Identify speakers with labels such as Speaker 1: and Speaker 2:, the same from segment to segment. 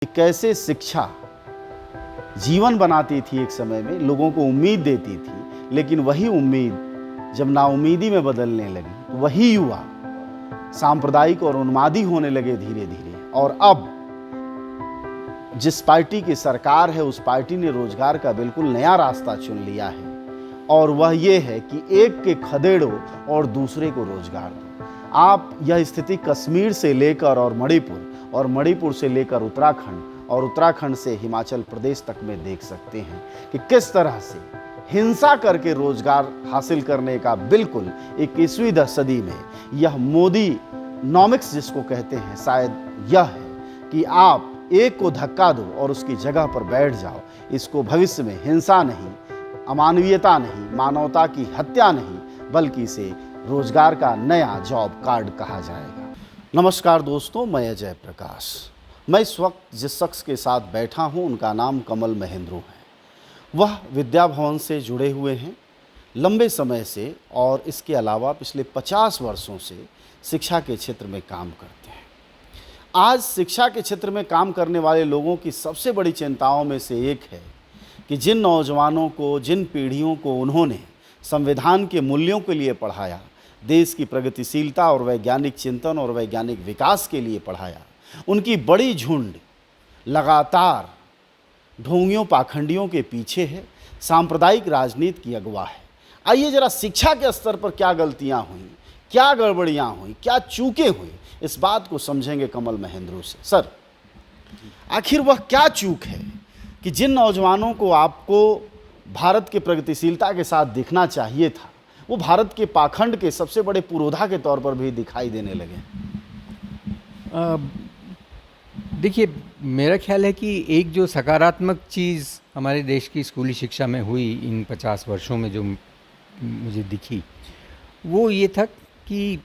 Speaker 1: कि कैसे शिक्षा जीवन बनाती थी, एक समय में लोगों को उम्मीद देती थी, लेकिन वही उम्मीद जब नाउम्मीदी में बदलने लगी तो वही युवा सांप्रदायिक और उन्मादी होने लगे धीरे धीरे। और अब जिस पार्टी की सरकार है उस पार्टी ने रोजगार का बिल्कुल नया रास्ता चुन लिया है, और वह ये है कि एक के खदेड़ो और दूसरे को रोजगार दो। आप यह स्थिति कश्मीर से लेकर और मणिपुर से लेकर उत्तराखंड और उत्तराखंड से हिमाचल प्रदेश तक में देख सकते हैं कि किस तरह से हिंसा करके रोजगार हासिल करने का बिल्कुल 21वीं सदी में यह मोदी नॉमिक्स जिसको कहते हैं, शायद यह है कि आप एक को धक्का दो और उसकी जगह पर बैठ जाओ। इसको भविष्य में हिंसा नहीं, अमानवीयता नहीं, मानवता की हत्या नहीं, बल्कि इसे रोजगार का नया जॉब कार्ड कहा जाएगा। नमस्कार दोस्तों, मैं अजय प्रकाश। मैं इस वक्त जिस शख्स के साथ बैठा हूं उनका नाम कमल महेंद्रू है। वह विद्या भवन से जुड़े हुए हैं लंबे समय से, और इसके अलावा पिछले 50 वर्षों से शिक्षा के क्षेत्र में काम करते हैं। आज शिक्षा के क्षेत्र में काम करने वाले लोगों की सबसे बड़ी चिंताओं में से एक है कि जिन नौजवानों को, जिन पीढ़ियों को उन्होंने संविधान के मूल्यों के लिए पढ़ाया, देश की प्रगतिशीलता और वैज्ञानिक चिंतन और वैज्ञानिक विकास के लिए पढ़ाया, उनकी बड़ी झुंड लगातार ढोंगियों पाखंडियों के पीछे है, सांप्रदायिक राजनीति की अगवा है। आइए जरा शिक्षा के स्तर पर क्या गलतियां हुई, क्या गड़बड़ियां हुई, क्या चूकें हुई, इस बात को समझेंगे कमल महेंद्रू से। सर, आखिर वह क्या चूक है कि जिन नौजवानों को आपको भारत के प्रगतिशीलता के साथ दिखना चाहिए था, वो भारत के पाखंड के सबसे बड़े पुरोधा के तौर पर भी दिखाई देने लगे?
Speaker 2: देखिए, मेरा ख्याल है कि एक जो सकारात्मक चीज़ हमारे देश की स्कूली शिक्षा में हुई इन 50 वर्षों में जो मुझे दिखी, वो ये था कि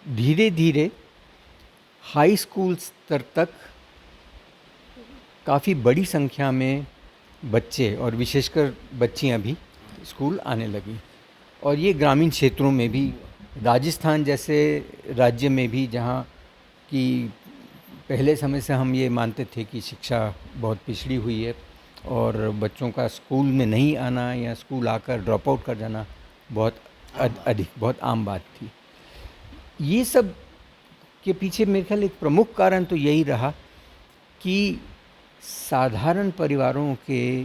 Speaker 2: धीरे धीरे हाई स्कूल स्तर तक काफ़ी बड़ी संख्या में बच्चे और विशेषकर बच्चियां भी स्कूल आने लगी। और ये ग्रामीण क्षेत्रों में भी, राजस्थान जैसे राज्य में भी, जहाँ कि पहले समय से हम ये मानते थे कि शिक्षा बहुत पिछड़ी हुई है और बच्चों का स्कूल में नहीं आना या स्कूल आकर ड्रॉप आउट कर जाना बहुत आम बात थी। ये सब के पीछे मेरे ख्याल एक प्रमुख कारण तो यही रहा कि साधारण परिवारों के,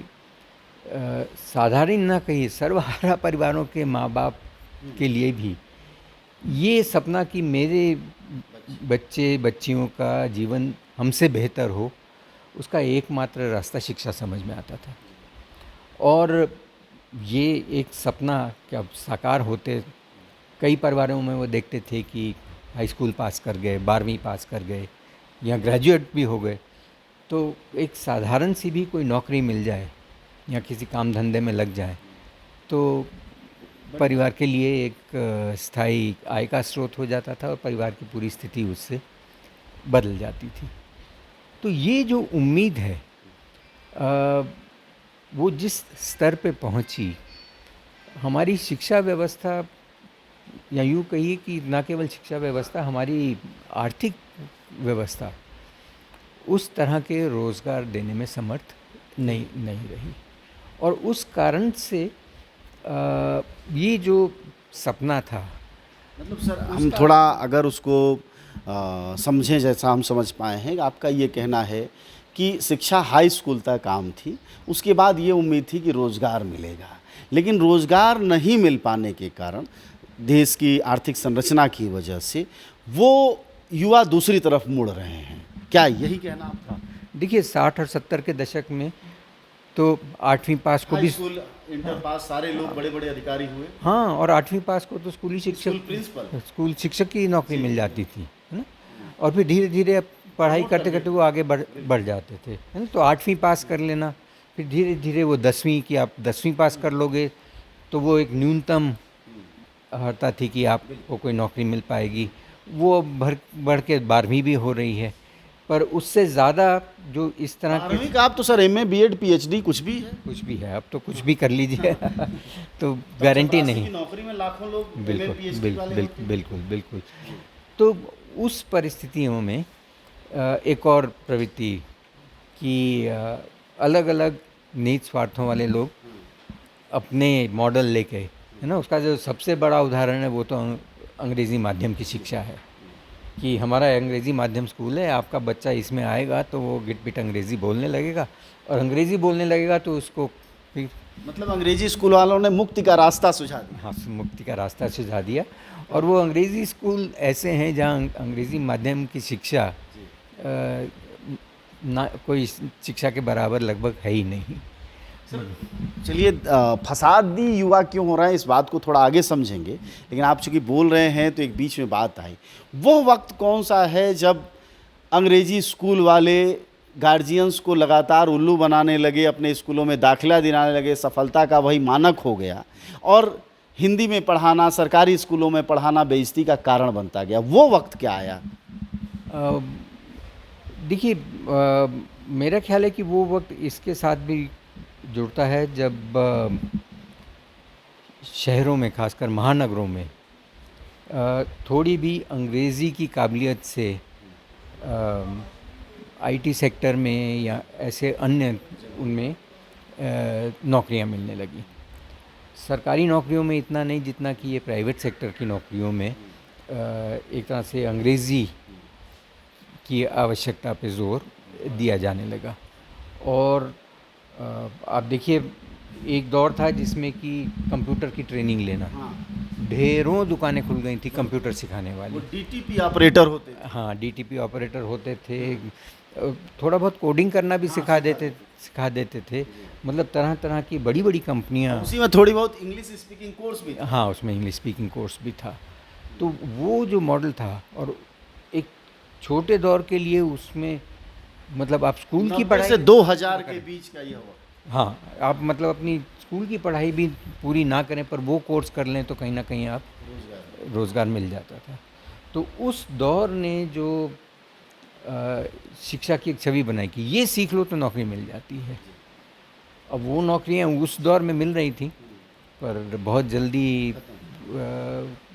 Speaker 2: साधारण ना कहिए, सर्वहारा परिवारों के माँ बाप के लिए भी ये सपना कि मेरे बच्चे बच्चियों का जीवन हमसे बेहतर हो, उसका एकमात्र रास्ता शिक्षा समझ में आता था। और ये एक सपना क्या साकार होते, कई परिवारों में वो देखते थे कि हाई स्कूल पास कर गए, 12वीं पास कर गए या ग्रेजुएट भी हो गए, तो एक साधारण सी भी कोई नौकरी मिल जाए या किसी काम धंधे में लग जाए तो परिवार के लिए एक स्थायी आय का स्रोत हो जाता था और परिवार की पूरी स्थिति उससे बदल जाती थी। तो ये जो उम्मीद है वो जिस स्तर पे पहुंची, हमारी शिक्षा व्यवस्था, या यूँ कहिए कि न केवल शिक्षा व्यवस्था, हमारी आर्थिक व्यवस्था उस तरह के रोज़गार देने में समर्थ नहीं रही। और उस कारण से ये जो सपना था,
Speaker 1: मतलब सर, हम थोड़ा अगर उसको समझें जैसा हम समझ पाए हैं, आपका ये कहना है कि शिक्षा हाई स्कूल तक आम थी, उसके बाद ये उम्मीद थी कि रोज़गार मिलेगा, लेकिन रोज़गार नहीं मिल पाने के कारण, देश की आर्थिक संरचना की वजह से वो युवा दूसरी तरफ मुड़ रहे हैं। क्या यही कहना आपका?
Speaker 2: देखिए, 60 और 70 के दशक में तो 8वीं पास को भी,
Speaker 1: स्कूल इंटर पास सारे लोग बड़े बड़े अधिकारी हुए।
Speaker 2: हाँ, और 8वीं पास को तो स्कूल शिक्षक की नौकरी मिल जाती थी, है ना। और फिर धीरे धीरे पढ़ाई करते करते वो आगे बढ़ जाते थे, है ना। तो 8वीं पास कर लेना, फिर धीरे धीरे वो 10वीं की, आप 10वीं पास कर लोगे तो वो एक न्यूनतम अर्हता थी कि आपको कोई नौकरी मिल पाएगी। वो बढ़ के 12वीं भी हो रही है, पर उससे ज़्यादा जो इस तरह के,
Speaker 1: का आप तो सर MA BEd PhD कुछ भी है,
Speaker 2: अब तो कुछ भी कर लीजिए तो गारंटी नहीं।
Speaker 1: नौकरी में लाखों लोग
Speaker 2: बिल्कुल। तो उस परिस्थितियों में एक और प्रवृत्ति कि अलग अलग नीच स्वार्थों वाले लोग अपने मॉडल लेके, है ना, उसका जो सबसे बड़ा उदाहरण है वो तो अंग्रेज़ी माध्यम की शिक्षा है कि हमारा अंग्रेज़ी माध्यम स्कूल है, आपका बच्चा इसमें आएगा तो वो गिट-पिट अंग्रेज़ी बोलने लगेगा, और अंग्रेज़ी बोलने लगेगा तो उसको फिर
Speaker 1: मतलब अंग्रेजी स्कूल वालों ने मुक्ति का रास्ता सुझा दिया।
Speaker 2: हाँ, मुक्ति का रास्ता सुझा दिया। और वो अंग्रेज़ी स्कूल ऐसे हैं जहाँ अंग्रेज़ी माध्यम की शिक्षा ना कोई शिक्षा के बराबर लगभग है ही नहीं।
Speaker 1: चलिए, फसादी युवा क्यों हो रहा है इस बात को थोड़ा आगे समझेंगे, लेकिन आप चूंकि बोल रहे हैं तो एक बीच में बात आई। वो वक्त कौन सा है जब अंग्रेजी स्कूल वाले गार्जियंस को लगातार उल्लू बनाने लगे, अपने स्कूलों में दाखिला दिलाने लगे, सफलता का वही मानक हो गया, और हिंदी में पढ़ाना, सरकारी स्कूलों में पढ़ाना बेइज्जती का कारण बनता गया? वो वक्त क्या आया?
Speaker 2: अ, देखिए, मेरा ख्याल है कि वो वक्त इसके साथ भी जुड़ता है जब शहरों में, खासकर महानगरों में, थोड़ी भी अंग्रेज़ी की काबिलियत से आईटी सेक्टर में या ऐसे अन्य उनमें नौकरियां मिलने लगी। सरकारी नौकरियों में इतना नहीं जितना कि ये प्राइवेट सेक्टर की नौकरियों में एक तरह से अंग्रेज़ी की आवश्यकता पे जोर दिया जाने लगा। और आप देखिए, एक दौर था जिसमें कि कंप्यूटर की ट्रेनिंग लेना, ढेरों दुकानें खुल गई थी कंप्यूटर सिखाने वाली।
Speaker 1: वो डीटीपी ऑपरेटर होते थे।
Speaker 2: हाँ, डीटीपी ऑपरेटर होते थे, थोड़ा बहुत कोडिंग करना भी सिखा देते थे। मतलब तरह तरह की बड़ी बड़ी कंपनियां,
Speaker 1: उसी में थोड़ी बहुत इंग्लिश स्पीकिंग कोर्स भी था।
Speaker 2: हाँ, उसमें इंग्लिश स्पीकिंग कोर्स भी था। तो वो जो मॉडल था, और एक छोटे दौर के लिए उसमें मतलब आप स्कूल की पढ़ाई
Speaker 1: से 2000 के बीच का ये हुआ।
Speaker 2: हाँ, आप मतलब अपनी स्कूल की पढ़ाई भी पूरी ना करें पर वो कोर्स कर लें तो कहीं ना कहीं आप रोज़गार मिल जाता था। तो उस दौर ने जो शिक्षा की एक छवि बनाई कि ये सीख लो तो नौकरी मिल जाती है। अब वो नौकरियां उस दौर में मिल रही थी पर बहुत जल्दी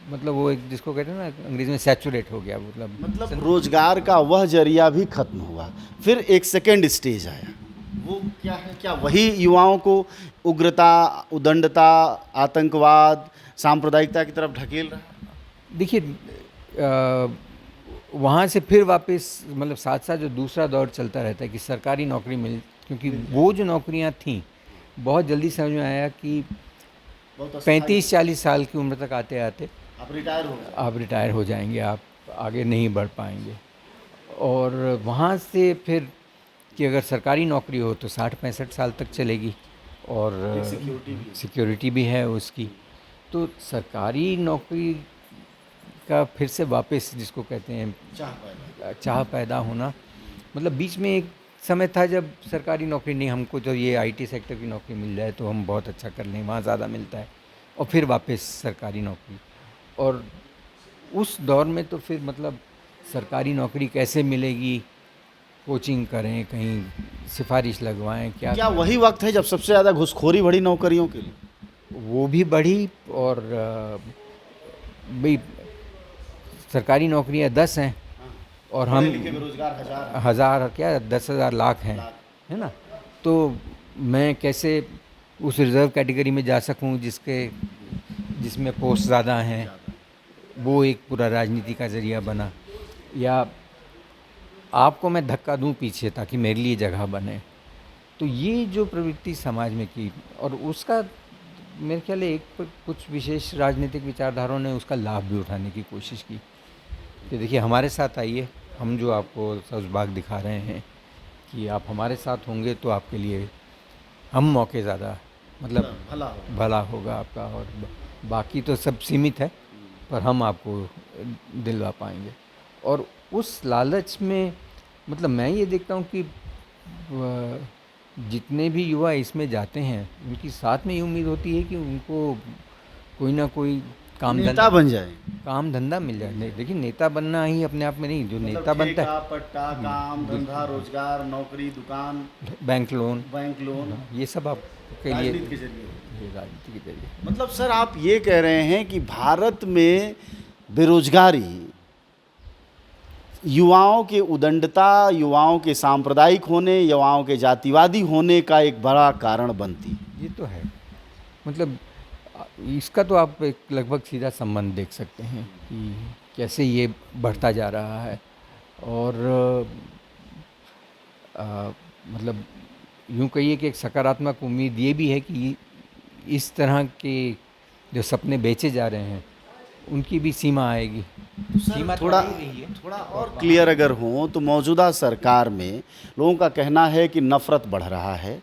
Speaker 2: मतलब वो एक जिसको कहते हैं ना अंग्रेजी में सैचुरेट हो गया।
Speaker 1: मतलब रोजगार का वह जरिया भी खत्म हुआ। फिर एक सेकेंड स्टेज आया, वो क्या है? क्या वही युवाओं को उग्रता, उदंडता, आतंकवाद, सांप्रदायिकता की तरफ ढकेल रहा है?
Speaker 2: देखिए, वहाँ से फिर वापस मतलब साथ साथ जो दूसरा दौर चलता रहता है कि सरकारी नौकरी मिल, क्योंकि वो जो नौकरियाँ थीं बहुत जल्दी समझ में आया कि 35-40 साल की उम्र तक आते आते आप रिटायर हो जाएंगे, आप आगे नहीं बढ़ पाएंगे। और वहाँ से फिर कि अगर सरकारी नौकरी हो तो 60-65 साल तक चलेगी और सिक्योरिटी भी है उसकी। तो सरकारी नौकरी का फिर से वापस जिसको कहते हैं चाह पैदा होना, मतलब बीच में एक समय था जब सरकारी नौकरी नहीं, हमको जो ये आईटी सेक्टर की नौकरी मिल जाए तो हम बहुत अच्छा कर लें, वहाँ ज़्यादा मिलता है, और फिर वापस सरकारी नौकरी। और उस दौर में तो फिर मतलब सरकारी नौकरी कैसे मिलेगी, कोचिंग करें, कहीं सिफारिश लगवाएं, क्या
Speaker 1: वही वक्त है जब सबसे ज़्यादा घुसखोरी बढ़ी नौकरियों के लिए?
Speaker 2: वो भी बढ़ी। और भाई सरकारी नौकरियां 10 हैं और हम हज़ार क्या 10,000 लाख हैं, है ना। तो मैं कैसे उस रिज़र्व कैटेगरी में जा सकूं जिसमें पोस्ट ज़्यादा हैं? वो एक पूरा राजनीति का ज़रिया बना, या आपको मैं धक्का दूं पीछे ताकि मेरे लिए जगह बने। तो ये जो प्रवृत्ति समाज में की, और उसका मेरे ख्याल है कुछ विशेष राजनीतिक विचारधाराओं ने उसका लाभ भी उठाने की कोशिश की कि देखिए हमारे साथ आइए, हम जो आपको सब्ज़-बाग दिखा रहे हैं कि आप हमारे साथ होंगे तो आपके लिए हम मौके ज़्यादा मतलब भला होगा आपका, और बाकी तो सब सीमित है पर हम आपको दिलवा पाएंगे। और उस लालच में मतलब मैं ये देखता हूँ कि जितने भी युवा इसमें जाते हैं उनकी साथ में ये उम्मीद होती है कि उनको कोई ना कोई
Speaker 1: नेता बन जाए,
Speaker 2: काम धंधा मिल जाए। देखिए, नेता बनना ही अपने आप में नहीं, जो नेता बनता है
Speaker 1: पट्टा, काम धंधा, रोजगार, नौकरी, दुकान, बैंक लोन,
Speaker 2: ये सब आपके लिए
Speaker 1: राजनीति के जरिए।
Speaker 2: राजनीति के जरिए
Speaker 1: मतलब सर आप ये कह रहे हैं कि भारत में बेरोजगारी युवाओं के उदंडता, युवाओं के सांप्रदायिक होने, युवाओं के जातिवादी होने का एक बड़ा कारण बनती है।
Speaker 2: ये तो है। मतलब इसका तो आप एक लगभग सीधा संबंध देख सकते हैं कि कैसे ये बढ़ता जा रहा है। और मतलब यूँ कहिए कि एक सकारात्मक उम्मीद ये भी है कि इस तरह के जो सपने बेचे जा रहे हैं उनकी भी सीमा आएगी। सीमा तो
Speaker 1: थोड़ा
Speaker 2: आ ही रही है।
Speaker 1: थोड़ा और क्लियर अगर हो तो मौजूदा सरकार में लोगों का कहना है कि नफरत बढ़ रहा है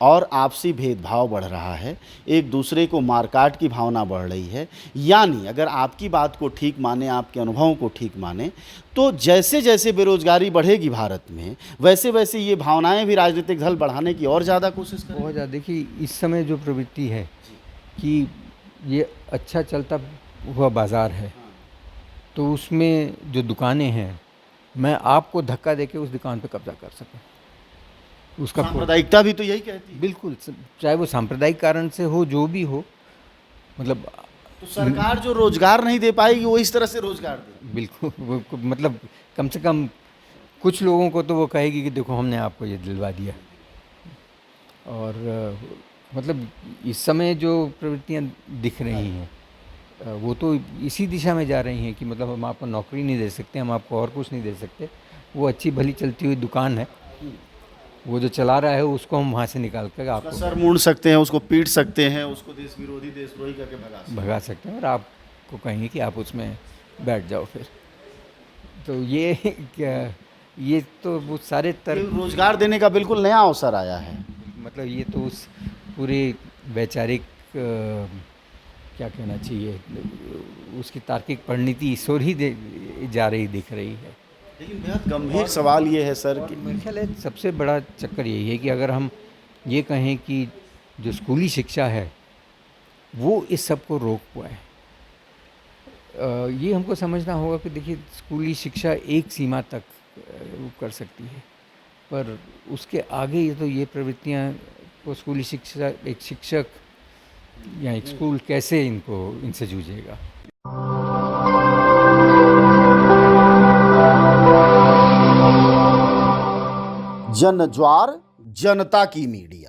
Speaker 1: और आपसी भेदभाव बढ़ रहा है, एक दूसरे को मारकाट की भावना बढ़ रही है। यानी अगर आपकी बात को ठीक माने, आपके अनुभवों को ठीक माने, तो जैसे जैसे बेरोजगारी बढ़ेगी भारत में, वैसे वैसे ये भावनाएं भी राजनीतिक दल बढ़ाने की और ज़्यादा कोशिश करें।
Speaker 2: बहुत ज़्यादा। देखिए इस समय जो प्रवृत्ति है कि ये अच्छा चलता हुआ बाज़ार है, तो उसमें जो दुकानें हैं, मैं आपको धक्का देके उस दुकान पे कब्जा कर सकूं, उसका
Speaker 1: सांप्रदायिकता भी तो यही कहती है।
Speaker 2: बिल्कुल चाहे वो सांप्रदायिक कारण से हो, जो भी हो, मतलब
Speaker 1: तो सरकार जो रोजगार नहीं दे पाएगी वो इस तरह से रोजगार दे।
Speaker 2: बिल्कुल मतलब कम से कम कुछ लोगों को तो वो कहेगी कि देखो हमने आपको ये दिलवा दिया। और मतलब इस समय जो प्रवृत्तियां दिख रही हैं वो तो इसी दिशा में जा रही हैं कि मतलब हम आपको नौकरी नहीं दे सकते, हम आपको और कुछ नहीं दे सकते। वो अच्छी भली चलती हुई दुकान है, वो जो चला रहा है उसको हम वहाँ से निकाल कर
Speaker 1: उसका
Speaker 2: आपको
Speaker 1: सर मूंड सकते हैं, उसको पीट सकते हैं, उसको देशद्रोही करके
Speaker 2: भगा सकते हैं और आपको कहेंगे कि आप उसमें बैठ जाओ फिर। तो ये क्या, ये तो वो सारे
Speaker 1: रोजगार देने का बिल्कुल नया अवसर आया है।
Speaker 2: मतलब ये तो उस पूरे वैचारिक क्या कहना चाहिए, उसकी तार्किक परिणति ईश्वर ही जा रही दिख रही है।
Speaker 1: लेकिन बेहद गंभीर सवाल ये है सर कि
Speaker 2: मेरे ख्याल है सबसे बड़ा चक्कर यही है कि अगर हम ये कहें कि जो स्कूली शिक्षा है वो इस सब को रोक पाए, ये हमको समझना होगा कि देखिए स्कूली शिक्षा एक सीमा तक वो कर सकती है, पर उसके आगे ये तो ये प्रवृत्तियाँ को स्कूली शिक्षा, एक शिक्षक या एक स्कूल कैसे इनसे जूझेगा।
Speaker 1: जन ज्वार जनता की मीडिया।